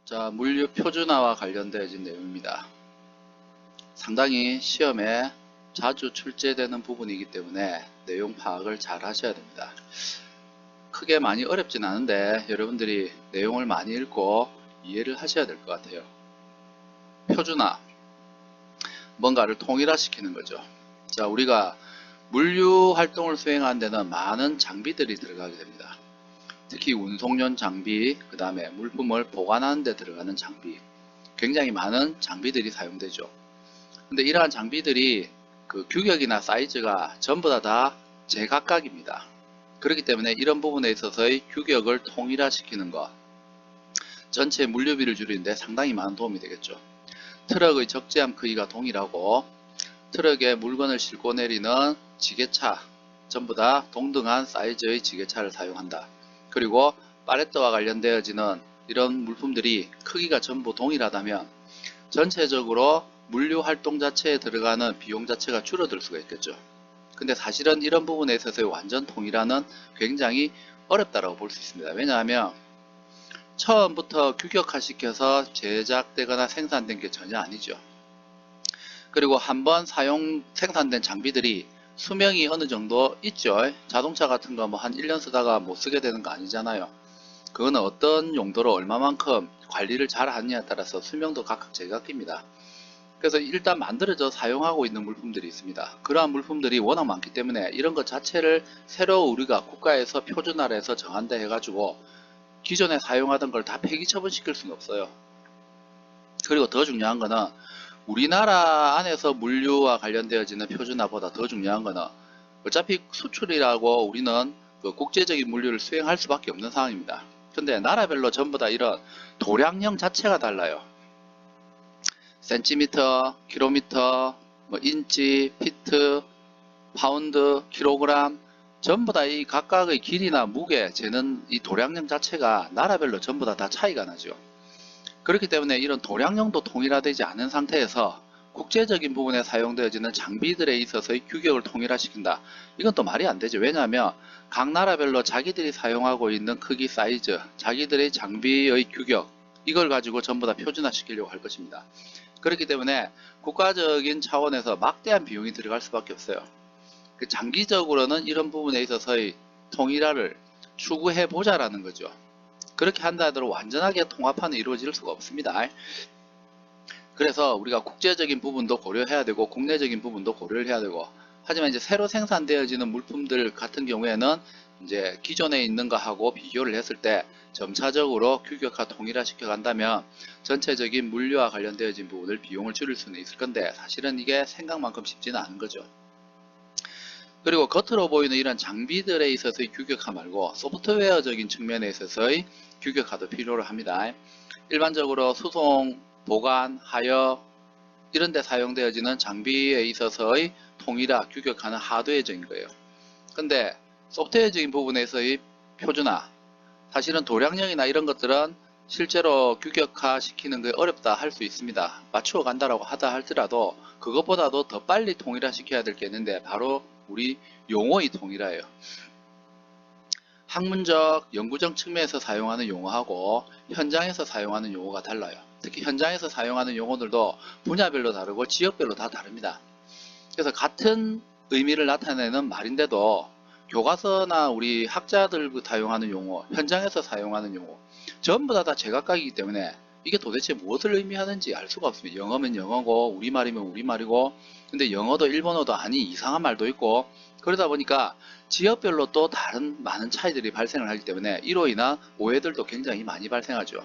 자, 물류 표준화와 관련되어진 내용입니다. 상당히 시험에 자주 출제되는 부분이기 때문에 내용 파악을 잘 하셔야 됩니다. 크게 많이 어렵진 않은데 여러분들이 내용을 많이 읽고 이해를 하셔야 될 것 같아요. 표준화, 뭔가를 통일화시키는 거죠. 자, 우리가 물류 활동을 수행하는 데는 많은 장비들이 들어가게 됩니다. 특히 운송용 장비, 그 다음에 물품을 보관하는 데 들어가는 장비, 굉장히 많은 장비들이 사용되죠. 근데 이러한 장비들이 그 규격이나 사이즈가 전부 다 제각각입니다. 그렇기 때문에 이런 부분에 있어서의 규격을 통일화시키는 것, 전체 물류비를 줄이는데 상당히 많은 도움이 되겠죠. 트럭의 적재함 크기가 동일하고 트럭에 물건을 싣고 내리는 지게차, 전부 다 동등한 사이즈의 지게차를 사용한다. 그리고 팔레트와 관련되어지는 이런 물품들이 크기가 전부 동일하다면 전체적으로 물류 활동 자체에 들어가는 비용 자체가 줄어들 수가 있겠죠. 근데 사실은 이런 부분에 있어서의 완전 통일화는 굉장히 어렵다고 볼 수 있습니다. 왜냐하면 처음부터 규격화시켜서 제작되거나 생산된 게 전혀 아니죠. 그리고 한번 생산된 장비들이 수명이 어느 정도 있죠. 자동차 같은 거 뭐 한 1년 쓰다가 못 쓰게 되는 거 아니잖아요. 그거는 어떤 용도로 얼마만큼 관리를 잘 하느냐에 따라서 수명도 각각 제각기입니다. 그래서 일단 만들어져 사용하고 있는 물품들이 있습니다. 그러한 물품들이 워낙 많기 때문에 이런 것 자체를 새로 우리가 국가에서 표준화를 해서 정한다 해가지고 기존에 사용하던 걸 다 폐기 처분시킬 수는 없어요. 그리고 더 중요한 거는 우리나라 안에서 물류와 관련되어지는 표준화보다 더 중요한 거는 어차피 수출이라고 우리는 그 국제적인 물류를 수행할 수밖에 없는 상황입니다. 근데 나라별로 전부 다 이런 도량형 자체가 달라요. 센티미터, 킬로미터, 뭐 인치, 피트, 파운드, 킬로그램 전부 다 이 각각의 길이나 무게 재는 이 도량형 자체가 나라별로 전부 다 차이가 나죠. 그렇기 때문에 이런 도량형도 통일화되지 않은 상태에서 국제적인 부분에 사용되어지는 장비들에 있어서의 규격을 통일화시킨다. 이건 또 말이 안 되죠. 왜냐하면 각 나라별로 자기들이 사용하고 있는 크기, 사이즈, 자기들의 장비의 규격 이걸 가지고 전부 다 표준화시키려고 할 것입니다. 그렇기 때문에 국가적인 차원에서 막대한 비용이 들어갈 수밖에 없어요. 장기적으로는 이런 부분에 있어서의 통일화를 추구해 보자라는 거죠. 그렇게 한다 하더라도 완전하게 통합화는 이루어질 수가 없습니다. 그래서 우리가 국제적인 부분도 고려해야 되고 국내적인 부분도 고려를 해야 되고, 하지만 이제 새로 생산되어지는 물품들 같은 경우에는 이제 기존에 있는 거하고 비교를 했을 때 점차적으로 규격화 통일화 시켜 간다면 전체적인 물류와 관련되어진 부분을 비용을 줄일 수는 있을 건데 사실은 이게 생각만큼 쉽지는 않은 거죠. 그리고 겉으로 보이는 이런 장비들에 있어서의 규격화 말고 소프트웨어적인 측면에 있어서의 규격화도 필요로 합니다. 일반적으로 수송, 보관, 하여 이런 데 사용되어지는 장비에 있어서의 통일화, 규격화는 하드웨어적인 거예요. 근데 소프트웨어적인 부분에서의 표준화, 사실은 도량형이나 이런 것들은 실제로 규격화 시키는 게 어렵다 할 수 있습니다. 맞추어 간다라고 하다 할지라도 그것보다도 더 빨리 통일화 시켜야 될 게 있는데 바로 우리 용어의 통일화예요. 학문적, 연구적 측면에서 사용하는 용어하고 현장에서 사용하는 용어가 달라요. 특히 현장에서 사용하는 용어들도 분야별로 다르고 지역별로 다 다릅니다. 그래서 같은 의미를 나타내는 말인데도 교과서나 우리 학자들 사용하는 용어, 현장에서 사용하는 용어 전부 다 제각각이기 때문에 이게 도대체 무엇을 의미하는지 알 수가 없습니다. 영어면 영어고 우리말이면 우리말이고, 근데 영어도 일본어도 아니 이상한 말도 있고, 그러다 보니까 지역별로 또 다른 많은 차이들이 발생을 하기 때문에 이로 인한 오해들도 굉장히 많이 발생하죠.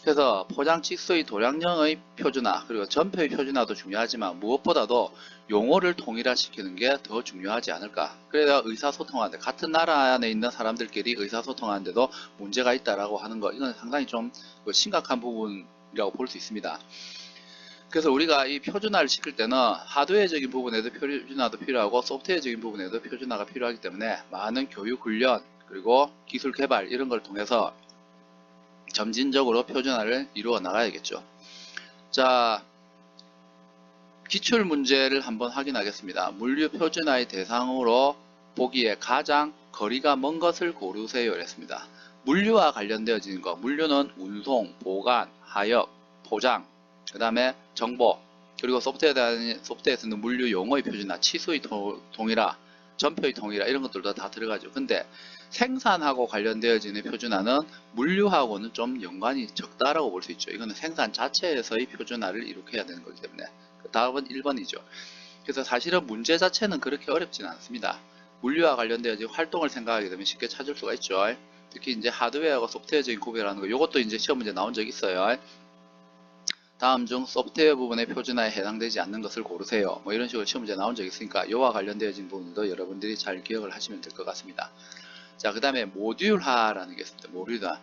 그래서 포장 치수의 도량형의 표준화, 그리고 전표의 표준화도 중요하지만 무엇보다도 용어를 통일화시키는 게 더 중요하지 않을까. 그래야 의사소통하는데, 같은 나라 안에 있는 사람들끼리 의사소통하는데도 문제가 있다라고 하는 거, 이건 상당히 좀 심각한 부분이라고 볼 수 있습니다. 그래서 우리가 이 표준화를 시킬 때는 하드웨어적인 부분에도 표준화도 필요하고 소프트웨어적인 부분에도 표준화가 필요하기 때문에 많은 교육 훈련 그리고 기술 개발 이런 걸 통해서 점진적으로 표준화를 이루어 나가야겠죠. 자, 기출 문제를 한번 확인하겠습니다. 물류 표준화의 대상으로 보기에 가장 거리가 먼 것을 고르세요 했습니다. 물류와 관련되어지는 거, 물류는 운송, 보관, 하역, 포장, 그 다음에 정보, 그리고 소프트웨어에서는 물류 용어의 표준화, 치수의 동일화, 전표의 동일화 이런 것들도 다 들어가죠. 근데 생산하고 관련되어지는 표준화는 물류하고는 좀 연관이 적다라고 볼 수 있죠. 이거는 생산 자체에서의 표준화를 이룩해야 되는 거기 때문에. 다음은 1번이죠. 그래서 사실은 문제 자체는 그렇게 어렵지는 않습니다. 물류와 관련되어진 활동을 생각하게 되면 쉽게 찾을 수가 있죠. 특히 이제 하드웨어하고 소프트웨어적인 구별하는 거, 이것도 이제 시험 문제 나온 적 있어요. 다음 중 소프트웨어 부분의 표준화에 해당되지 않는 것을 고르세요. 뭐 이런 식으로 시험 문제 나온 적 있으니까 이와 관련되어진 부분도 여러분들이 잘 기억을 하시면 될 것 같습니다. 자, 그 다음에 모듈화라는 게 있습니다. 모듈화.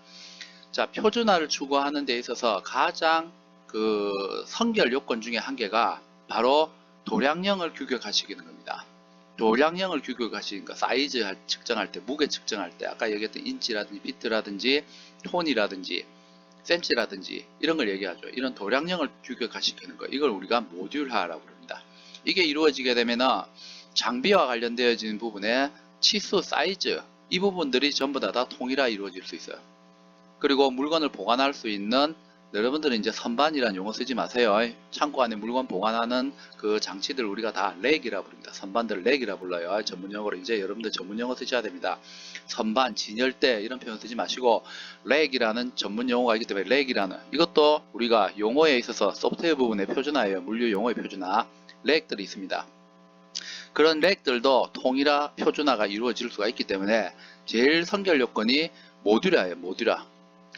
자, 표준화를 추구하는 데 있어서 가장 그 선결 요건 중에 한 개가 바로 도량령을 규격화시키는 겁니다. 도량령을 규격화시키니까 사이즈 측정할 때, 무게 측정할 때, 아까 얘기했던 인치라든지 비트라든지 톤이라든지 센치라든지 이런 걸 얘기하죠. 이런 도량령을 규격화시키는 거, 이걸 우리가 모듈화라고 부릅니다. 이게 이루어지게 되면 장비와 관련되어지는 부분에 치수, 사이즈 이 부분들이 전부 다 통일화 이루어질 수 있어요. 그리고 물건을 보관할 수 있는, 여러분들은 이제 선반이라는 용어 쓰지 마세요. 창고 안에 물건 보관하는 그 장치들 우리가 다 렉이라 부릅니다. 선반들 렉이라 불러요. 전문용어로 이제 여러분들 전문용어 쓰셔야 됩니다. 선반, 진열대 이런 표현 쓰지 마시고 렉이라는 전문용어가 있기 때문에 렉이라는, 이것도 우리가 용어에 있어서 소프트웨어 부분의 표준화예요. 물류 용어의 표준화. 렉들이 있습니다. 그런 렉들도 통일화, 표준화가 이루어질 수가 있기 때문에 제일 선결 요건이 모듈화예요. 모듈화.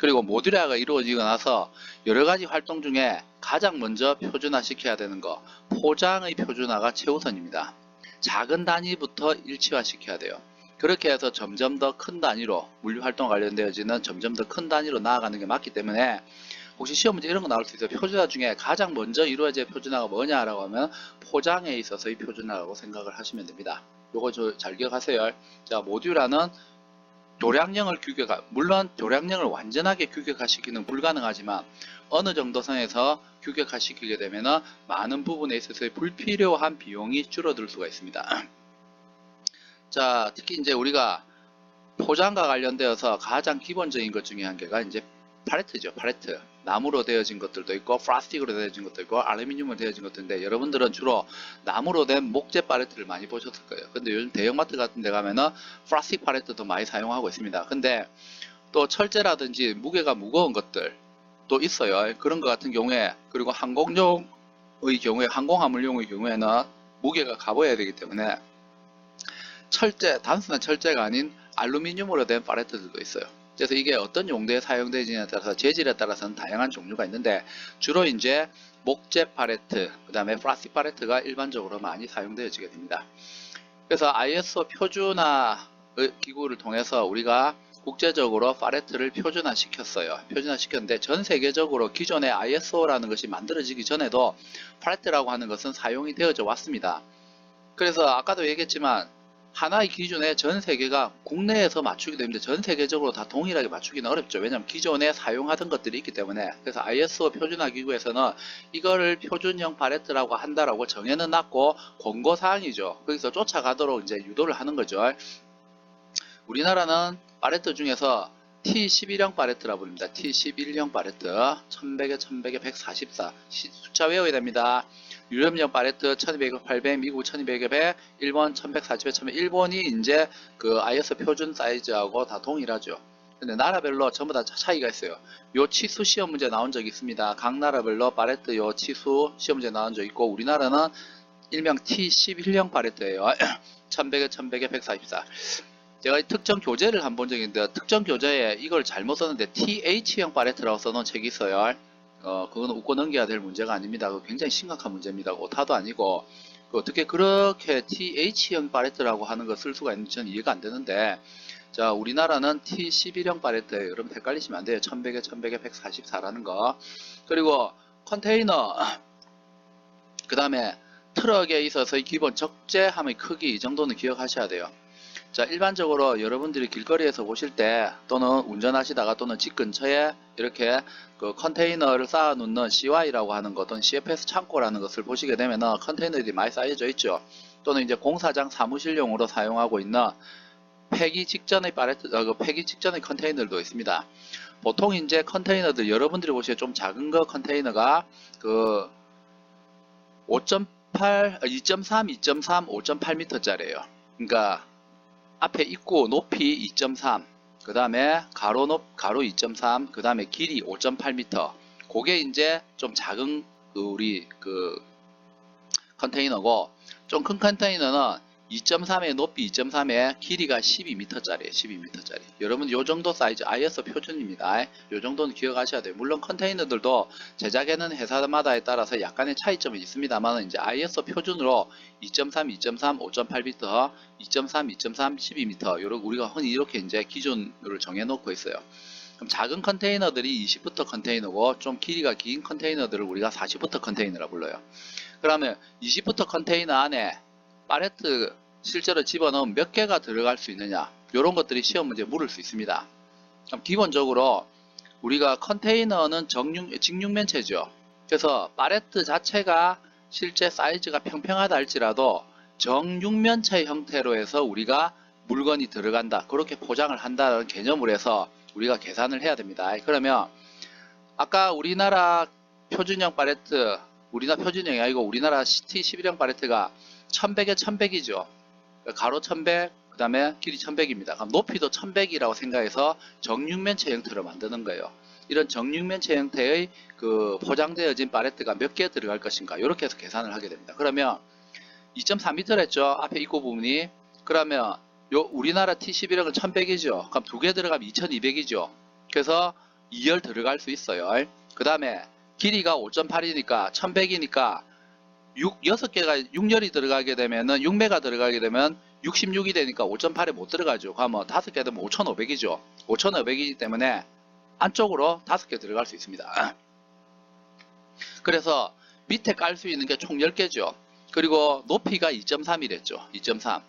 그리고 모듈화가 이루어지고 나서 여러가지 활동 중에 가장 먼저 표준화 시켜야 되는 거, 포장의 표준화가 최우선입니다. 작은 단위부터 일치화 시켜야 돼요. 그렇게 해서 점점 더 큰 단위로, 물류 활동 관련되어지는 점점 더 큰 단위로 나아가는 게 맞기 때문에 혹시 시험 문제 이런 거 나올 수 있어요. 표준화 중에 가장 먼저 이루어질 표준화가 뭐냐라고 하면 포장에 있어서의 표준화라고 생각을 하시면 됩니다. 요거 잘 기억하세요. 자, 모듈화는 도량령을 물론 도량령을 완전하게 규격화시키는 불가능하지만 어느 정도 선에서 규격화시키게 되면 많은 부분에 있어서 불필요한 비용이 줄어들 수가 있습니다. 자, 특히 이제 우리가 포장과 관련되어서 가장 기본적인 것 중에 한 개가 이제 팔레트죠. 팔레트. 나무로 되어진 것들도 있고 플라스틱으로 되어진 것도 있고 알루미늄으로 되어진 것들인데, 여러분들은 주로 나무로 된 목재 팔레트를 많이 보셨을 거예요. 근데 요즘 대형마트 같은 데 가면은 플라스틱 팔레트도 많이 사용하고 있습니다. 근데 또 철제라든지 무게가 무거운 것들 또 있어요. 그런 것 같은 경우에, 그리고 항공용의 경우에, 항공화물용의 경우에는 무게가 가벼워야 되기 때문에 단순한 철제가 아닌 알루미늄으로 된 팔레트들도 있어요. 그래서 이게 어떤 용도에 사용되지냐에 따라서 재질에 따라서는 다양한 종류가 있는데, 주로 이제 목재 팔레트, 그 다음에 플라스틱 팔레트가 일반적으로 많이 사용되어지게 됩니다. 그래서 ISO 표준화 기구를 통해서 우리가 국제적으로 팔레트를 표준화시켰어요. 표준화시켰는데 전 세계적으로 기존의 ISO라는 것이 만들어지기 전에도 팔레트라고 하는 것은 사용이 되어져 왔습니다. 그래서 아까도 얘기했지만 하나의 기준에 전 세계가 국내에서 맞추게 되는데 전 세계적으로 다 동일하게 맞추기는 어렵죠. 왜냐하면 기존에 사용하던 것들이 있기 때문에. 그래서 ISO 표준화 기구에서는 이거를 표준형 팔레트라고 한다라고 정해는 놨고 권고사항이죠. 거기서 쫓아가도록 이제 유도를 하는 거죠. 우리나라는 팔레트 중에서 T11형 팔레트라고 부릅니다. T11형 팔레트 1100에 1100에 144 숫자 외워야 됩니다. 유럽형 팔레트 1200에 800, 미국 1200에 100, 일본 1140에 1100. 일본이 이제 그 ISO 표준 사이즈하고 다 동일하죠. 근데 나라별로 전부 다 차이가 있어요. 요 치수 시험 문제 나온 적이 있습니다. 각 나라별로 팔레트 요 치수 시험 문제 나온 적 있고, 우리나라는 일명 T11형 팔레트예요. 1100에 1100에 144. 제가 특정 교재를 한 본 적이 있는데, 특정 교재에 이걸 잘못 썼는데 TH형 팔레트라고 써놓은 책이 있어요. 그건 웃고 넘겨야 될 문제가 아닙니다. 그거 굉장히 심각한 문제입니다. 오타도 아니고, 어떻게 그렇게 TH형 팔레트라고 하는 거 쓸 수가 있는지 저는 이해가 안 되는데, 자, 우리나라는 T11형 팔레트예요. 여러분 헷갈리시면 안 돼요. 1100에 1100에 144라는 거. 그리고 컨테이너, 그 다음에 트럭에 있어서의 기본 적재함의 크기, 이 정도는 기억하셔야 돼요. 자, 일반적으로 여러분들이 길거리에서 보실 때 또는 운전하시다가 또는 집 근처에 이렇게 그 컨테이너를 쌓아 놓는 CY라고 하는 것 또는 CFS 창고라는 것을 보시게 되면 컨테이너들이 많이 쌓여져 있죠. 또는 이제 공사장 사무실용으로 사용하고 있는 폐기 직전의 폐기 직전의 컨테이너도 있습니다. 보통 이제 컨테이너들 여러분들이 보시기에 좀 작은 거 컨테이너가 그 5.8, 2.3, 2.3, 5.8m 짜리예요. 그러니까 앞에 입구 높이 2.3, 그 다음에 가로 2.3, 그 다음에 길이 5.8m. 그게 이제 좀 작은 우리 컨테이너고, 좀 큰 컨테이너는 2.3에 높이 2.3에 길이가 12m짜리예요. 12m짜리. 여러분 요 정도 사이즈 ISO 표준입니다. 요 정도는 기억하셔야 돼요. 물론 컨테이너들도 제작하는 회사마다에 따라서 약간의 차이점이 있습니다만 이제 ISO 표준으로 2.3, 2.3, 5.8m, 2.3, 2.3, 12m 요런 우리가 흔히 이렇게 이제 기준을 정해 놓고 있어요. 그럼 작은 컨테이너들이 20부터 컨테이너고 좀 길이가 긴 컨테이너들을 우리가 40부터 컨테이너라 불러요. 그러면 20부터 컨테이너 안에 팔레트 실제로 집어넣으면 몇 개가 들어갈 수 있느냐, 이런 것들이 시험 문제에 물을 수 있습니다. 그럼 기본적으로 우리가 컨테이너는 직육면체죠. 그래서 팔레트 자체가 실제 사이즈가 평평하다 할지라도 정육면체 형태로 해서 우리가 물건이 들어간다, 그렇게 포장을 한다는 개념으로 해서 우리가 계산을 해야 됩니다. 그러면 아까 우리나라 표준형 팔레트, 우리나라 표준형이 아니고 우리나라 T11형 팔레트가 1100에 1100이죠. 가로 1100, 그 다음에 길이 1100입니다. 그럼 높이도 1100이라고 생각해서 정육면체 형태로 만드는 거예요. 이런 정육면체 형태의 그 포장되어진 팔레트가 몇 개 들어갈 것인가, 이렇게 해서 계산을 하게 됩니다. 그러면 2.4m 했죠. 앞에 입구 부분이. 그러면 요 우리나라 T11형은 1100이죠. 그럼 2개 들어가면 2200이죠. 그래서 2열 들어갈 수 있어요. 그 다음에 길이가 5.8이니까 1100이니까 6개가 6열이 들어가게 되면은 6매가 들어가게 되면 66이 되니까 5.8에 못 들어가죠. 그러면 5개 되면 5500이죠. 5500이기 때문에 안쪽으로 5개 들어갈 수 있습니다. 그래서 밑에 깔 수 있는 게 총 10개죠. 그리고 높이가 2.3이랬죠. 2.3.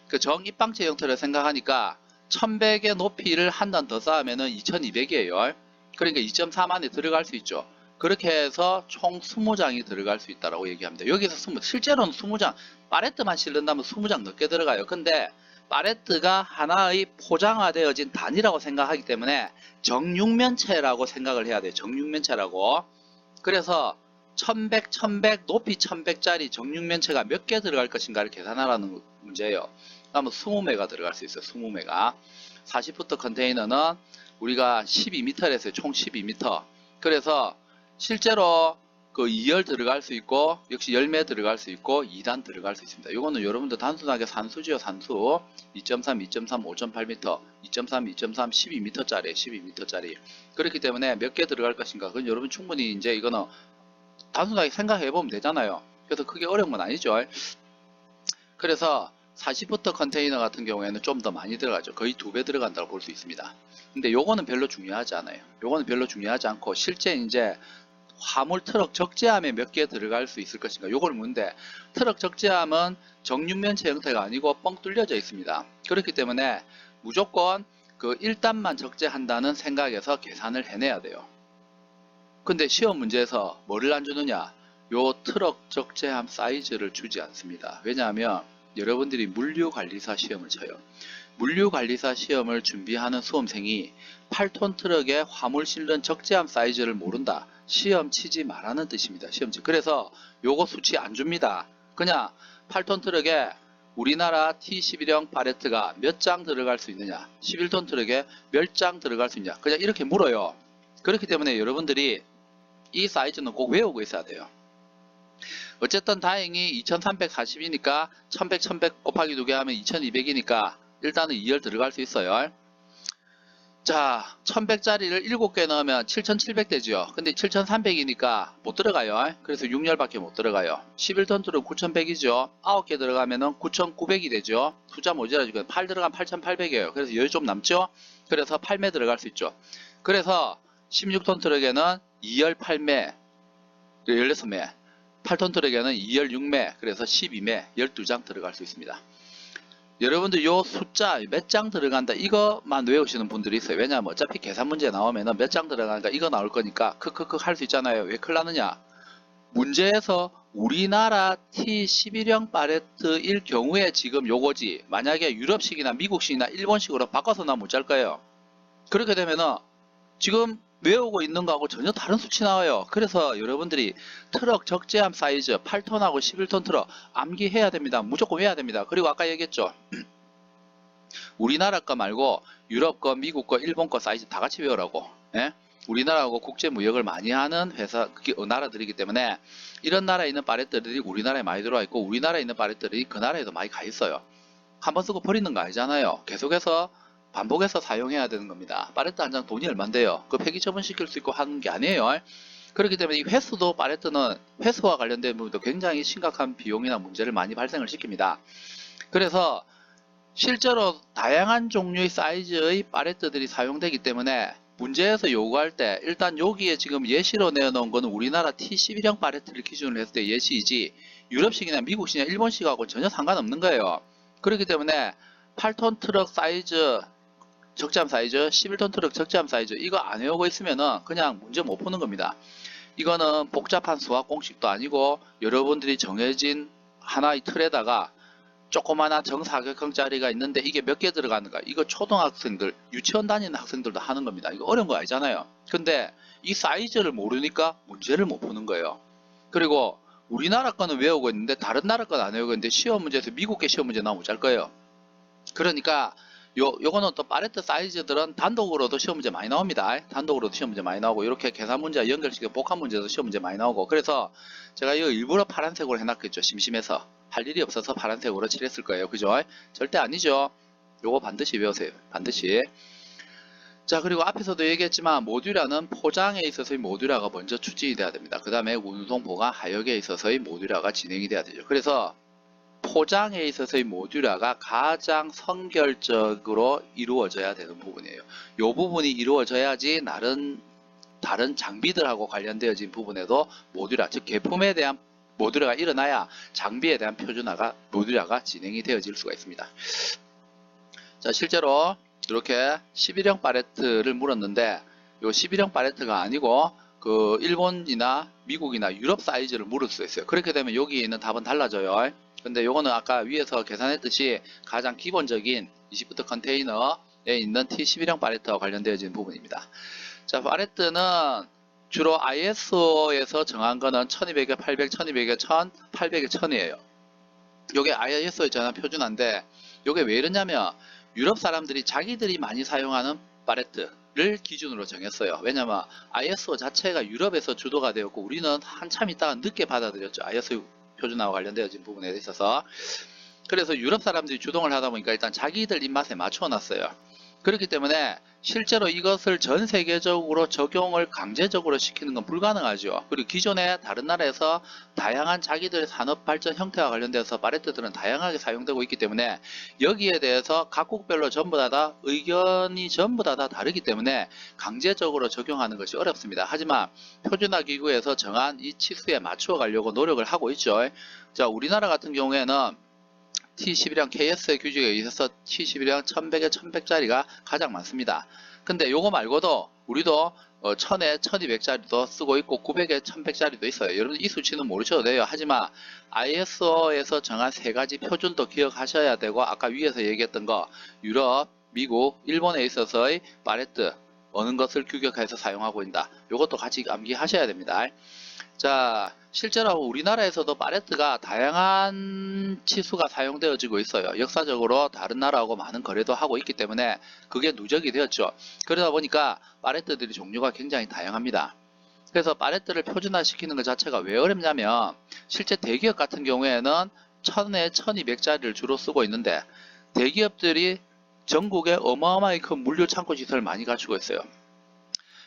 그 정입방체 형태를 생각하니까 1100의 높이를 한 단 더 쌓으면은 2200이에요. 그러니까 2.3 안에 들어갈 수 있죠. 그렇게 해서 총 20장이 들어갈 수 있다고 얘기합니다. 여기서 실제로는 20장, 팔레트만 실른다면 20장 넘게 들어가요. 근데 팔레트가 하나의 포장화되어진 단위라고 생각하기 때문에 정육면체라고 생각을 해야 돼요. 정육면체라고. 그래서 1100, 1100, 높이 1100짜리 정육면체가 몇 개 들어갈 것인가를 계산하라는 문제예요. 그러면 20매가 들어갈 수 있어요. 20매가. 40부터 컨테이너는 우리가 12m를 했어요. 총 12m. 그래서 실제로 그 2열 들어갈 수 있고, 역시 열매 들어갈 수 있고, 2단 들어갈 수 있습니다. 이거는 여러분들 단순하게 산수지요, 산수. 2.3, 2.3, 5.8m, 2.3, 2.3, 12m짜리, 12m짜리. 그렇기 때문에 몇 개 들어갈 것인가, 그건 여러분 충분히 이제 이거는 단순하게 생각해 보면 되잖아요. 그래서 크게 어려운 건 아니죠. 그래서 40부터 컨테이너 같은 경우에는 좀 더 많이 들어가죠. 거의 2배 들어간다고 볼 수 있습니다. 근데 요거는 별로 중요하지 않아요. 요거는 별로 중요하지 않고, 실제 이제 화물 트럭 적재함에 몇 개 들어갈 수 있을 것인가, 요걸 묻는데, 트럭 적재함은 정육면체 형태가 아니고 뻥 뚫려져 있습니다. 그렇기 때문에 무조건 그 1단만 적재한다는 생각에서 계산을 해내야 돼요. 근데 시험 문제에서 뭐를 안 주느냐, 요 트럭 적재함 사이즈를 주지 않습니다. 왜냐하면 여러분들이 물류관리사 시험을 쳐요. 물류관리사 시험을 준비하는 수험생이 8톤 트럭에 화물 실는 적재함 사이즈를 모른다, 시험 치지 말라는 뜻입니다. 그래서 요거 수치 안 줍니다. 그냥 8톤 트럭에 우리나라 T11형 팔레트가 몇 장 들어갈 수 있느냐, 11톤 트럭에 몇 장 들어갈 수 있느냐, 그냥 이렇게 물어요. 그렇기 때문에 여러분들이 이 사이즈는 꼭 외우고 있어야 돼요. 어쨌든 다행히 2340이니까 1100, 1100 곱하기 2개 하면 2200이니까 일단은 2열 들어갈 수 있어요. 자, 1100짜리를 7개 넣으면 7700 되죠. 근데 7300이니까 못 들어가요. 그래서 6열밖에 못 들어가요. 11톤 트럭 9100이죠. 9개 들어가면은 9900이 되죠. 숫자 모자라지고 8 들어가면 8800이에요. 그래서 여유 좀 남죠. 그래서 8매 들어갈 수 있죠. 그래서 16톤 트럭에는 2열 8매, 16매, 8톤 트럭에는 2열 6매, 그래서 12매, 12장 들어갈 수 있습니다. 여러분들 요 숫자 몇 장 들어간다 이거만 외우시는 분들이 있어요. 왜냐하면 어차피 계산 문제 나오면은 몇 장 들어가니까 이거 나올 거니까 크크크 할 수 있잖아요. 왜 큰일 나느냐, 문제에서 우리나라 T11형 파레트일 경우에 지금 요거지, 만약에 유럽식이나 미국식이나 일본식으로 바꿔서 나면 못 짤 거예요. 그렇게 되면은 지금 외우고 있는 거하고 전혀 다른 수치 나와요. 그래서 여러분들이 트럭 적재함 사이즈 8톤하고 11톤 트럭 암기해야 됩니다. 무조건 외워야 됩니다. 그리고 아까 얘기했죠. 우리나라 거 말고 유럽 거, 미국 거, 일본 거 사이즈 다 같이 외우라고. 예? 우리나라하고 국제 무역을 많이 하는 회사, 나라들이기 때문에 이런 나라에 있는 파레트들이 우리나라에 많이 들어와 있고, 우리나라에 있는 파레트들이 그 나라에도 많이 가 있어요. 한번 쓰고 버리는 거 아니잖아요. 계속해서 반복해서 사용해야 되는 겁니다. 파레트 한 장 돈이 얼만데요. 그 폐기 처분시킬 수 있고 하는 게 아니에요. 그렇기 때문에 이 회수도, 파레트는 회수와 관련된 부분도 굉장히 심각한 비용이나 문제를 많이 발생을 시킵니다. 그래서 실제로 다양한 종류의 사이즈의 파레트들이 사용되기 때문에 문제에서 요구할 때 일단 여기에 지금 예시로 내어놓은 거는 우리나라 T11형 파레트를 기준으로 했을 때 예시이지 유럽식이나 미국식이나 일본식하고 전혀 상관없는 거예요. 그렇기 때문에 8톤 트럭 사이즈 적재함 사이즈, 11톤 트럭 적재함 사이즈 이거 안 외우고 있으면은 그냥 문제 못 푸는 겁니다. 이거는 복잡한 수학 공식도 아니고 여러분들이 정해진 하나의 틀에다가 조그마한 정사각형짜리가 있는데 이게 몇 개 들어가는가, 이거 초등학생들, 유치원 다니는 학생들도 하는 겁니다. 이거 어려운 거 아니잖아요. 근데 이 사이즈를 모르니까 문제를 못 푸는 거예요. 그리고 우리나라 거는 외우고 있는데 다른 나라 거는 안 외우고 있는데 시험 문제에서 미국계 시험 문제 나오면 못 잘 거예요. 그러니까 요거는 또 파레트 사이즈들은 단독으로도 시험 문제 많이 나옵니다. 단독으로도 시험 문제 많이 나오고, 이렇게 계산 문제 연결시켜 복합 문제도 시험 문제 많이 나오고, 그래서 제가 이거 일부러 파란색으로 해놨겠죠. 심심해서 할 일이 없어서 파란색으로 칠했을 거예요. 그죠? 절대 아니죠. 요거 반드시 외우세요. 반드시. 자, 그리고 앞에서도 얘기했지만 모듈화는 포장에 있어서의 모듈화가 먼저 추진이 돼야 됩니다. 그 다음에 운송 보관 하역에 있어서의 모듈화가 진행이 돼야 되죠. 그래서 포장에 있어서의 모듈화가 가장 선결적으로 이루어져야 되는 부분이에요. 이 부분이 이루어져야지 다른 장비들하고 관련되어진 부분에도 모듈화, 즉 개품에 대한 모듈화가 일어나야 장비에 대한 표준화가, 모듈화가 진행이 되어질 수가 있습니다. 자, 실제로 이렇게 11형 파레트를 물었는데 이 11형 파레트가 아니고 그 일본이나 미국이나 유럽 사이즈를 물을 수 있어요. 그렇게 되면 여기 있는 답은 달라져요. 근데 요거는 아까 위에서 계산했듯이 가장 기본적인 20부터 컨테이너에 있는 T11형 파레트와 관련되어진 부분입니다. 자, 파레트는 주로 ISO에서 정한 거는 1200에 800, 1200에 1000, 800에 1000이에요. 요게 ISO에 정한 표준화인데 요게 왜 이러냐면 유럽 사람들이 자기들이 많이 사용하는 파레트를 기준으로 정했어요. 왜냐면 ISO 자체가 유럽에서 주도가 되었고 우리는 한참 있다가 늦게 받아들였죠. ISO 표준화와 관련되어진 부분에 있어서. 그래서 유럽 사람들이 주동을 하다 보니까 일단 자기들 입맛에 맞춰 놨어요. 그렇기 때문에 실제로 이것을 전 세계적으로 적용을 강제적으로 시키는 건 불가능하죠. 그리고 기존에 다른 나라에서 다양한 자기들의 산업 발전 형태와 관련돼서 파레트들은 다양하게 사용되고 있기 때문에 여기에 대해서 각국별로 전부 다 의견이 전부 다 다르기 때문에 강제적으로 적용하는 것이 어렵습니다. 하지만 표준화 기구에서 정한 이 치수에 맞추어 가려고 노력을 하고 있죠. 자, 우리나라 같은 경우에는 T11형 KS의 규칙에 의해서 T11형 1100에 1100짜리가 가장 많습니다. 근데 요거 말고도 우리도 1000에 1200짜리도 쓰고 있고 900에 1100짜리도 있어요. 여러분 이 수치는 모르셔도 돼요. 하지만 ISO에서 정한 세 가지 표준도 기억하셔야 되고, 아까 위에서 얘기했던 거 유럽, 미국, 일본에 있어서의 파레트 어느 것을 규격해서 사용하고 있다. 요것도 같이 암기하셔야 됩니다. 자, 실제로 우리나라에서도 파레트가 다양한 치수가 사용되어지고 있어요. 역사적으로 다른 나라하고 많은 거래도 하고 있기 때문에 그게 누적이 되었죠. 그러다 보니까 파레트들이 종류가 굉장히 다양합니다. 그래서 파레트를 표준화시키는 것 자체가 왜 어렵냐면 실제 대기업 같은 경우에는 1000에 1200짜리를 주로 쓰고 있는데 대기업들이 전국에 어마어마하게 큰 물류 창고 시설을 많이 갖추고 있어요.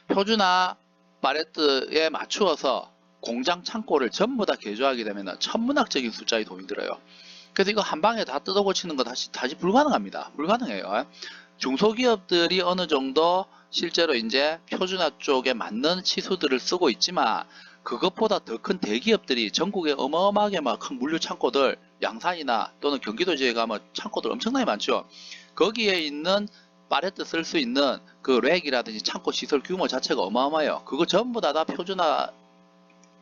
표준화 파레트에 맞추어서 공장 창고를 전부 다 개조하게 되면 천문학적인 숫자의 돈이 들어요. 그래서 이거 한 방에 다 뜯어 고치는 거 다시 불가능합니다. 불가능해요. 중소기업들이 어느 정도 실제로 이제 표준화 쪽에 맞는 치수들을 쓰고 있지만 그것보다 더 큰 대기업들이 전국에 어마어마하게 막 큰 물류 창고들, 양산이나 또는 경기도 지역에 가면 창고들 엄청나게 많죠. 거기에 있는 파레트 쓸 수 있는 그 렉이라든지 창고 시설 규모 자체가 어마어마해요. 그거 전부 다 표준화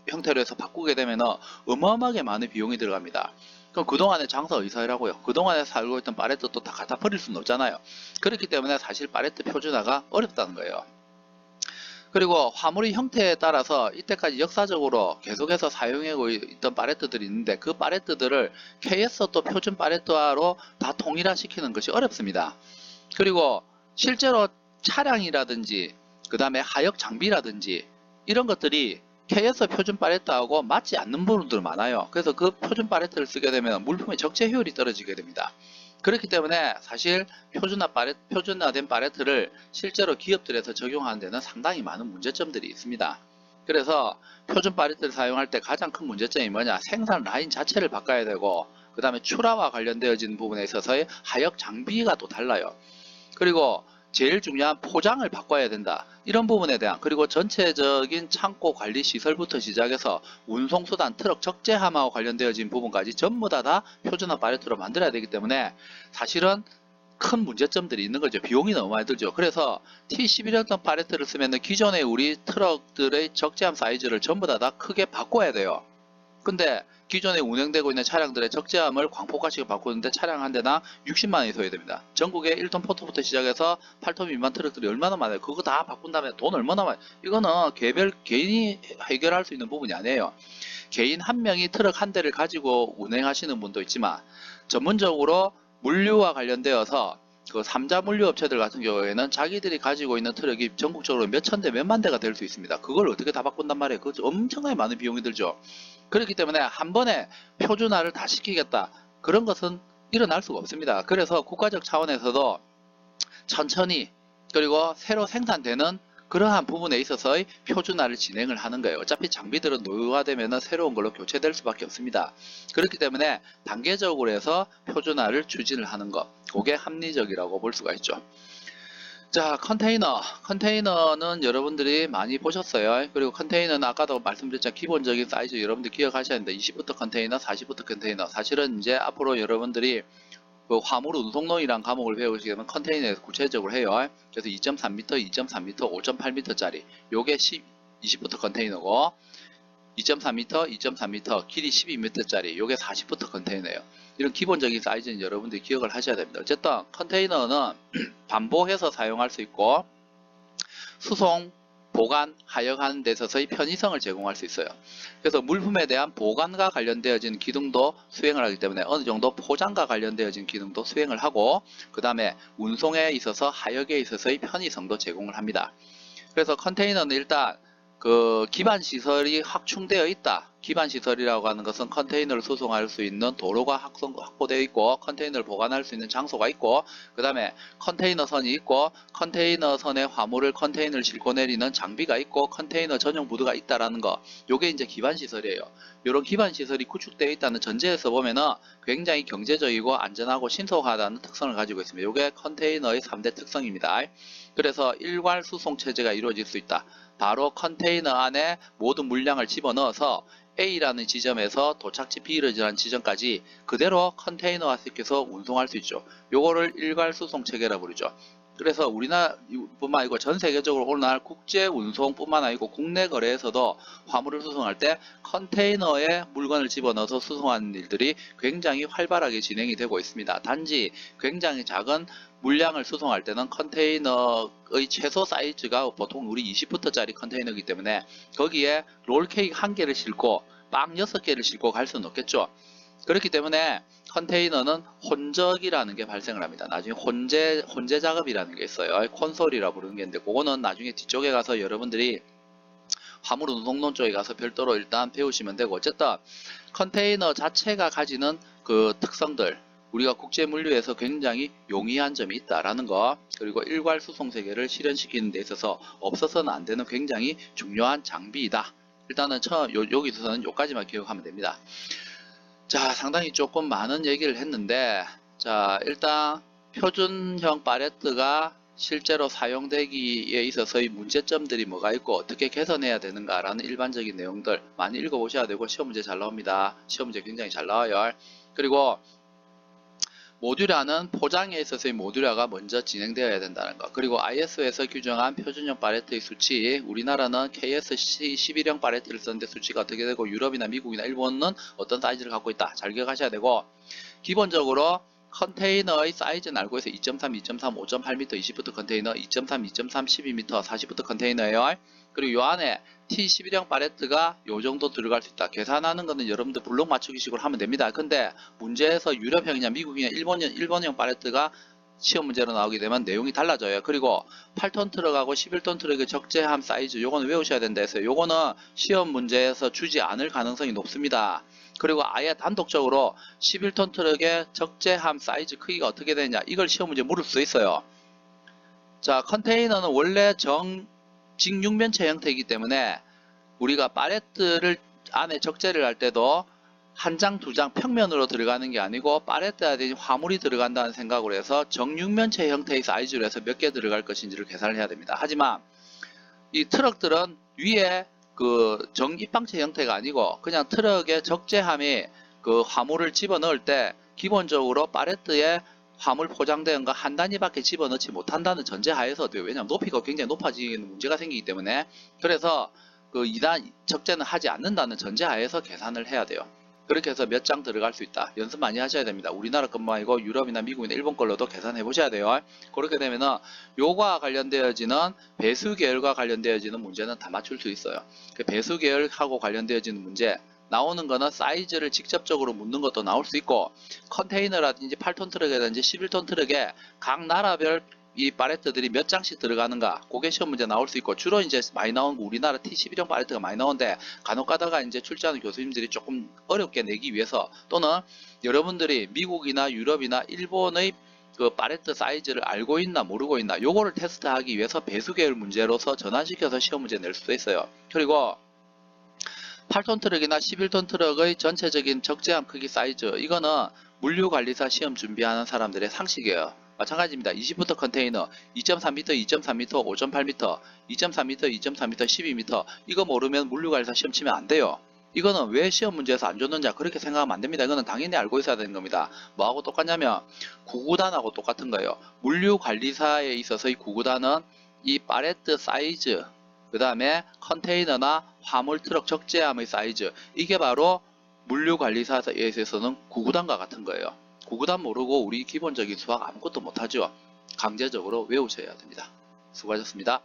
형태로 해서 바꾸게 되면 어마어마하게 많은 비용이 들어갑니다. 그럼 그동안에 장사 어디서 하라고요? 그동안에 살고 있던 팔레트도 다 갖다 버릴 수는 없잖아요. 그렇기 때문에 사실 팔레트 표준화가 어렵다는 거예요. 그리고 화물의 형태에 따라서 이때까지 역사적으로 계속해서 사용하고 있던 팔레트들이 있는데 그 팔레트들을 KS 또 표준 팔레트화로 다 통일화시키는 것이 어렵습니다. 그리고 실제로 차량이라든지 그 다음에 하역 장비라든지 이런 것들이 KS 표준 팔레트하고 맞지 않는 부분들 많아요. 그래서 그 표준 팔레트를 쓰게 되면 물품의 적재 효율이 떨어지게 됩니다. 그렇기 때문에 사실 표준화된 팔레트를 실제로 기업들에서 적용하는 데는 상당히 많은 문제점들이 있습니다. 그래서 표준 팔레트를 사용할 때 가장 큰 문제점이 뭐냐? 생산 라인 자체를 바꿔야 되고 그 다음에 출하와 관련되어진 부분에 있어서의 하역 장비가 또 달라요. 그리고 제일 중요한 포장을 바꿔야 된다. 이런 부분에 대한 그리고 전체적인 창고 관리 시설부터 시작해서 운송수단 트럭 적재함하고 관련되어진 부분까지 전부 다 표준화 팔레트로 만들어야 되기 때문에 사실은 큰 문제점들이 있는 거죠. 비용이 너무 많이 들죠. 그래서 T11 ton 팔레트를 쓰면 기존의 우리 트럭들의 적재함 사이즈를 전부 다 크게 바꿔야 돼요. 근데 기존에 운행되고 있는 차량들의 적재함을 광폭화식으로 바꾸는데 차량 한 대당 60만원이 소요해야 됩니다. 전국에 1톤 포트부터 시작해서 8톤 미만 트럭들이 얼마나 많아요. 그거 다 바꾼 다음에 돈 얼마나 많아요. 이거는 개인이 해결할 수 있는 부분이 아니에요. 개인 한 명이 트럭 한 대를 가지고 운행하시는 분도 있지만 전문적으로 물류와 관련되어서 그 3자 물류 업체들 같은 경우에는 자기들이 가지고 있는 트럭이 전국적으로 몇천 대, 몇만 대가 될 수 있습니다. 그걸 어떻게 다 바꾼단 말이에요. 그거 엄청나게 많은 비용이 들죠. 그렇기 때문에 한 번에 표준화를 다 시키겠다. 그런 것은 일어날 수가 없습니다. 그래서 국가적 차원에서도 천천히 그리고 새로 생산되는 그러한 부분에 있어서의 표준화를 진행을 하는 거예요. 어차피 장비들은 노후화되면 새로운 걸로 교체될 수밖에 없습니다. 그렇기 때문에 단계적으로 해서 표준화를 추진을 하는 것, 그게 합리적이라고 볼 수가 있죠. 자, 컨테이너는 여러분들이 많이 보셨어요. 그리고 컨테이너는 아까도 말씀드렸지만 기본적인 사이즈 여러분들 기억하셔야 합니다. 20부터 컨테이너, 40부터 컨테이너. 사실은 이제 앞으로 여러분들이 그 화물 운송론이란 과목을 배우시게 되면 컨테이너에서 구체적으로 해요. 그래서 2.3m, 2.3m, 5.8m짜리 요게 20부터 컨테이너고 2.4m, 2.4m, 길이 12m짜리 요게 40부터 컨테이너예요. 이런 기본적인 사이즈는 여러분들이 기억을 하셔야 됩니다. 어쨌든 컨테이너는 반복해서 사용할 수 있고 수송, 보관, 하역하는 데 있어서의 편의성을 제공할 수 있어요. 그래서 물품에 대한 보관과 관련되어진 기능도 수행을 하기 때문에 어느 정도 포장과 관련되어진 기능도 수행을 하고 그 다음에 운송에 있어서 하역에 있어서의 편의성도 제공을 합니다. 그래서 컨테이너는 일단 그 기반 시설이 확충되어 있다. 기반 시설이라고 하는 것은 컨테이너를 수송할 수 있는 도로가 확보되어 있고 컨테이너를 보관할 수 있는 장소가 있고 그 다음에 컨테이너선이 있고 컨테이너선에 화물을 컨테이너를 싣고 내리는 장비가 있고 컨테이너 전용 부두가 있다라는 거. 요게 이제 기반 시설이에요. 이런 기반 시설이 구축되어 있다는 전제에서 보면은 굉장히 경제적이고 안전하고 신속하다는 특성을 가지고 있습니다. 요게 컨테이너의 3대 특성입니다. 그래서 일괄 수송 체제가 이루어질 수 있다. 바로 컨테이너 안에 모든 물량을 집어넣어서 A라는 지점에서 도착지 B라는 지점까지 그대로 컨테이너화시켜서 운송할 수 있죠. 요거를 일괄 수송 체계라 부르죠. 그래서 우리나라뿐만 아니고 전 세계적으로 오늘날 국제 운송뿐만 아니고 국내 거래에서도 화물을 수송할 때 컨테이너에 물건을 집어넣어서 수송하는 일들이 굉장히 활발하게 진행이 되고 있습니다. 단지 굉장히 작은 물량을 수송할 때는 컨테이너의 최소 사이즈가 보통 우리 20부터짜리 컨테이너이기 때문에 거기에 롤케이크 1개를 싣고 빵 6개를 싣고 갈 수는 없겠죠. 그렇기 때문에 컨테이너는 혼적이라는 게 발생을 합니다. 나중에 혼재 작업이라는 게 있어요. 콘솔이라고 부르는 게 있는데 그거는 나중에 뒤쪽에 가서 여러분들이 화물 운송론 쪽에 가서 별도로 일단 배우시면 되고 어쨌든 컨테이너 자체가 가지는 그 특성들 우리가 국제 물류에서 굉장히 용이한 점이 있다라는 거 그리고 일괄 수송 체계를 실현시키는 데 있어서 없어서는 안 되는 굉장히 중요한 장비이다. 일단은 여기서는 요까지만 기억하면 됩니다. 자, 상당히 조금 많은 얘기를 했는데 자, 일단 표준형 팔레트가 실제로 사용되기에 있어서의 문제점들이 뭐가 있고 어떻게 개선해야 되는가 라는 일반적인 내용들 많이 읽어보셔야 되고 시험 문제 잘 나옵니다. 시험 문제 굉장히 잘 나와요. 그리고 모듈화는 포장에 있어서의 모듈화가 먼저 진행되어야 된다는 것. 그리고 ISO에서 규정한 표준형 팔레트의 수치, 우리나라는 KSC 11형 팔레트를 썼는데 수치가 어떻게 되고 유럽이나 미국이나 일본은 어떤 사이즈를 갖고 있다. 잘 기억하셔야 되고, 기본적으로 컨테이너의 사이즈는 알고 있어요. 2.3, 2.3, 5.8m 20부터 컨테이너, 2.3, 2.3, 12m 40부터 컨테이너예요. 그리고 요 안에 T11형 팔레트가 요 정도 들어갈 수 있다. 계산하는 거는 여러분들 블록 맞추기식으로 하면 됩니다. 근데 문제에서 유럽형이냐 미국이냐 일본형 팔레트가 시험 문제로 나오게 되면 내용이 달라져요. 그리고 8톤 트럭하고 11톤 트럭의 적재함 사이즈 요거는 외우셔야 된다 해서 요거는 시험 문제에서 주지 않을 가능성이 높습니다. 그리고 아예 단독적으로 11톤 트럭의 적재함 사이즈 크기가 어떻게 되느냐 이걸 시험 문제 물을 수 있어요. 자, 컨테이너는 원래 직육면체 형태이기 때문에 우리가 팔레트를 안에 적재를 할 때도 한 장, 두 장 평면으로 들어가는 게 아니고 팔레트에 화물이 들어간다는 생각으로 해서 정육면체 형태의 사이즈로 해서 몇 개 들어갈 것인지를 계산을 해야 됩니다. 하지만 이 트럭들은 위에 그 정입방체 형태가 아니고 그냥 트럭의 적재함이 그 화물을 집어넣을 때 기본적으로 팔레트에 화물 포장된 거 한 단위밖에 집어넣지 못한다는 전제하에서 돼요. 왜냐하면 높이가 굉장히 높아지는 문제가 생기기 때문에. 그래서 그 2단 적재는 하지 않는다는 전제하에서 계산을 해야 돼요. 그렇게 해서 몇 장 들어갈 수 있다. 연습 많이 하셔야 됩니다. 우리나라 것만 아니고 유럽이나 미국이나 일본 걸로도 계산해 보셔야 돼요. 그렇게 되면은 요거와 관련되어지는 배수 계열과 관련되어지는 문제는 다 맞출 수 있어요. 그 배수 계열하고 관련되어지는 문제 나오는 거는 사이즈를 직접적으로 묻는 것도 나올 수 있고, 컨테이너라든지 8톤 트럭이라든지 11톤 트럭에 각 나라별 이 팔레트들이 몇 장씩 들어가는가, 그게 시험 문제 나올 수 있고, 주로 이제 많이 나오는 거 우리나라 T11형 팔레트가 많이 나오는데 간혹 가다가 이제 출제하는 교수님들이 조금 어렵게 내기 위해서, 또는 여러분들이 미국이나 유럽이나 일본의 그 팔레트 사이즈를 알고 있나 모르고 있나 요거를 테스트하기 위해서 배수 계열 문제로서 전환시켜서 시험 문제 낼 수도 있어요. 그리고 8톤 트럭이나 11톤 트럭의 전체적인 적재함 크기 사이즈, 이거는 물류관리사 시험 준비하는 사람들의 상식이에요. 마찬가지입니다. 20부터 컨테이너 2.3m, 2.3m, 5.8m, 2.3m, 2.3m, 12m 이거 모르면 물류관리사 시험 치면 안 돼요. 이거는 왜 시험 문제에서 안 줬는지 그렇게 생각하면 안 됩니다. 이거는 당연히 알고 있어야 되는 겁니다. 뭐하고 똑같냐면 구구단하고 똑같은 거예요. 물류관리사에 있어서 이 구구단은 이 팔레트 사이즈, 그 다음에 컨테이너나 화물 트럭 적재함의 사이즈, 이게 바로 물류관리사에 있어서는 구구단과 같은 거예요. 구구단 모르고 우리 기본적인 수학 아무것도 못하죠. 강제적으로 외우셔야 됩니다. 수고하셨습니다.